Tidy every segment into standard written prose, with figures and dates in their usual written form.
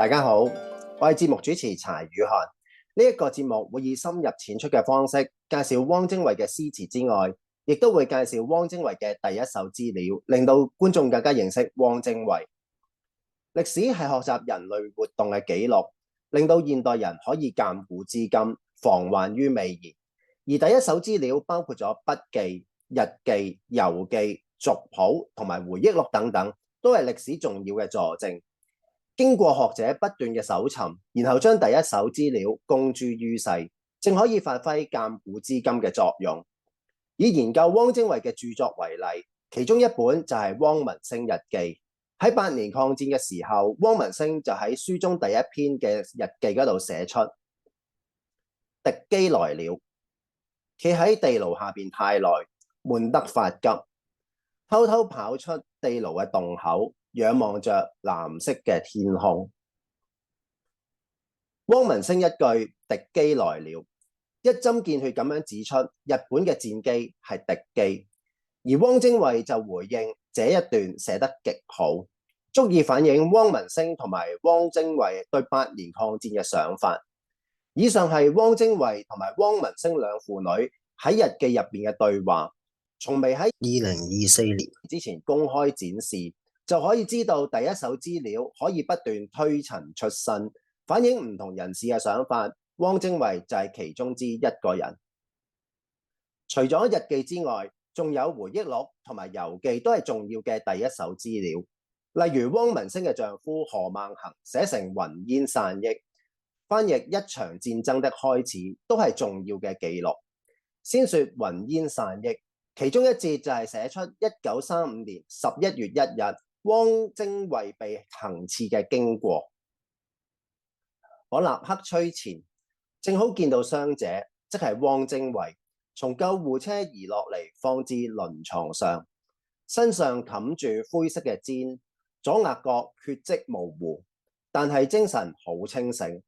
大家好，我係節目主持柴宇漢。呢一個節目會以深入淺出嘅方式介紹汪精衛嘅詩詞之外，亦都會介紹汪精衛嘅第一手資料，令到觀眾更加認識汪精衛。歷史係學習人類活動嘅記錄，令到現代人可以鑑古知今，防患於未然。而第一手資料包括咗筆記、日記、遊記、族譜同埋回憶錄等等，都係歷史重要嘅佐證。經過學者不斷嘅搜尋，然後將第一手資料公諸於世，正可以發揮鑑古知今嘅作用。以研究汪精衛嘅著作為例，其中一本就係《汪文星日記》。喺8年抗戰嘅時候，汪文星就喺書中第一篇嘅日記嗰度寫出：敵機來了，企喺地牢下邊太耐，悶得發急，偷偷跑出地牢嘅洞口，仰望着藍色嘅天空。汪文星一句敵機來了，一針見血咁樣指出日本嘅戰機係敵機，而汪精衛就回應這一段寫得極好，足以反映汪文星同埋汪精衛對8年抗戰嘅想法。以上係汪精衛同埋汪文星兩父女喺日記入邊嘅對話，從未喺2024年之前公開展示，就可以知道第一手資料可以不斷推陳出新，反映唔同人士嘅想法。汪精衛就係其中之一個人。除咗日記之外，仲有回憶錄同埋遊記都係重要嘅第一手資料。例如汪文星嘅丈夫何孟衡寫成《雲煙散憶》，翻譯一場戰爭的開始，都係重要嘅記錄。先說《雲煙散憶》，其中一節就係寫出1935年11月1日汪精衛被行刺嘅經過。我立刻趨前，正好見到傷者，即係汪精衛，從救護車移落嚟，放至輪床上，身上冚住灰色嘅氈，左額角血跡模糊，但係精神好清醒。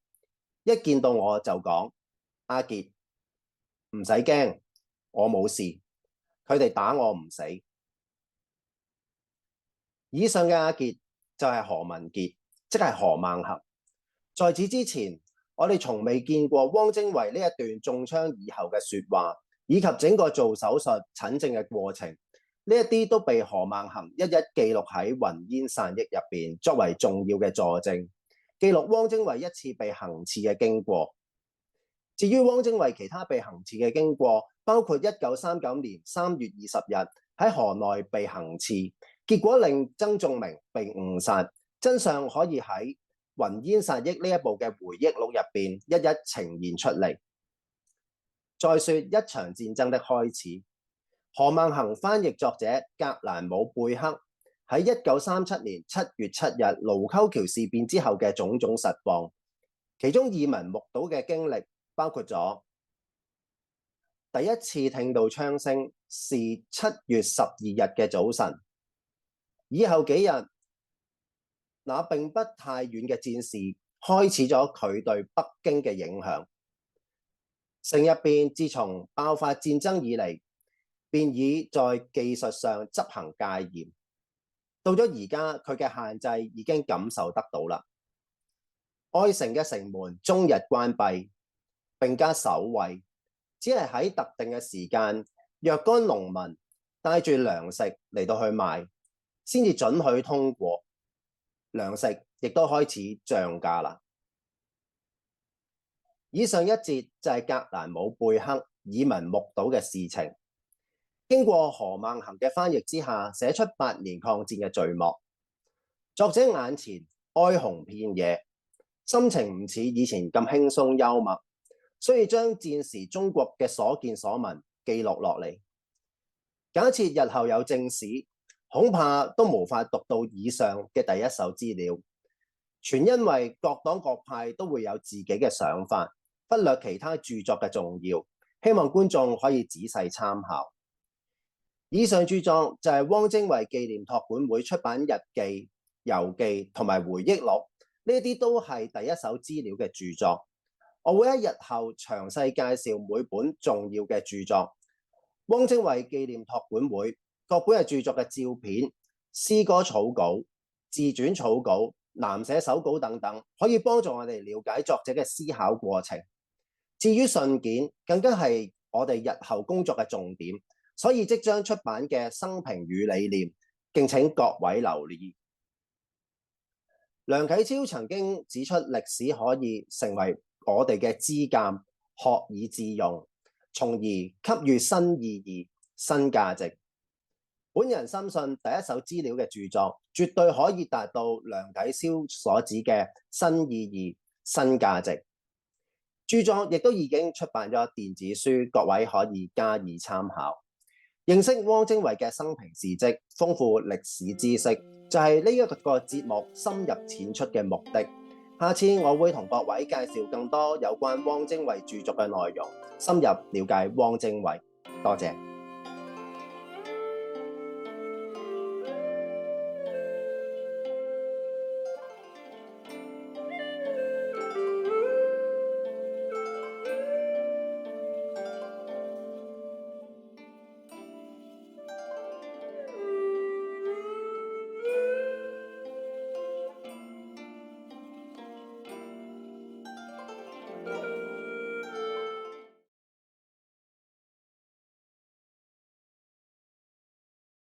一見到我就講：阿傑，唔使驚，我冇事，佢哋打我唔死。以上嘅阿傑就係何文傑，即係何孟衡。在此之前，我哋從未見過汪精衛呢一段中槍以後嘅說話，以及整個做手術診症嘅過程，呢一啲都被何孟衡一一記錄喺《雲煙散憶》入邊，作為重要嘅佐證，記錄汪精衛一次被行刺嘅經過。至於汪精衛其他被行刺嘅經過，包括1939年3月20日喺河內被行刺，結果令曾仲明被誤殺，真相可以喺《雲煙散憶》呢一部嘅回憶錄入邊一一呈現出嚟。再說一場戰爭的開始，何孟衡翻譯作者格蘭姆貝克喺1937年7月7日盧溝橋事變之後嘅種種實況，其中耳聞目睹嘅經歷包括咗第一次聽到槍聲是7月12日嘅早晨，以後幾日那並不太遠嘅戰事開始咗佢對北京嘅影響。城入邊自從爆發戰爭以嚟，便已在技術上執行戒嚴。到咗而家，佢嘅限制已經感受得到啦。愛城嘅城門終日關閉，並加守衛，只係喺特定嘅時間，若干農民帶住糧食嚟到去賣，先至准許通過。糧食亦都開始漲價啦。以上一節就係格蘭姆貝克耳聞目睹嘅事情，經過何孟衡嘅翻譯之下，寫出8年抗戰嘅序幕。作者眼前哀鴻遍野，心情唔似以前咁輕鬆幽默，所以將戰時中國嘅所見所聞記錄落嚟。假設日後有正史，恐怕都無法讀到以上嘅第一手資料，全因為各黨各派都會有自己嘅想法，忽略其他著作嘅重要，希望觀眾可以仔細參考。以上著作就係汪精衛紀念託管會出版日記、遊記同埋回憶錄，呢啲都係第一手資料嘅著作。我會喺日後詳細介紹每本重要嘅著作。汪精衛紀念託管會各本嘅著作嘅照片、詩歌草稿、自傳草稿藍寫手稿等等，可以幫助我哋了解作者嘅思考過程。至於信件，更加係我哋日後工作嘅重點，所以即將出版嘅生平與理念，敬請各位留意。梁啟超曾經指出，歷史可以成為我哋嘅知鑑，學以致用，從而給予新意義、新價值。本人深信第一手資料嘅著作絕對可以達到梁啟超所指嘅新意義、新價值。著作亦都已經出版咗電子書，各位可以加以參考。認識汪精衛嘅生平事蹟，豐富歷史知識，就係呢一個節目深入淺出嘅目的。下次我會同各位介紹更多有關汪精衛著作嘅內容，深入了解汪精衛。多謝。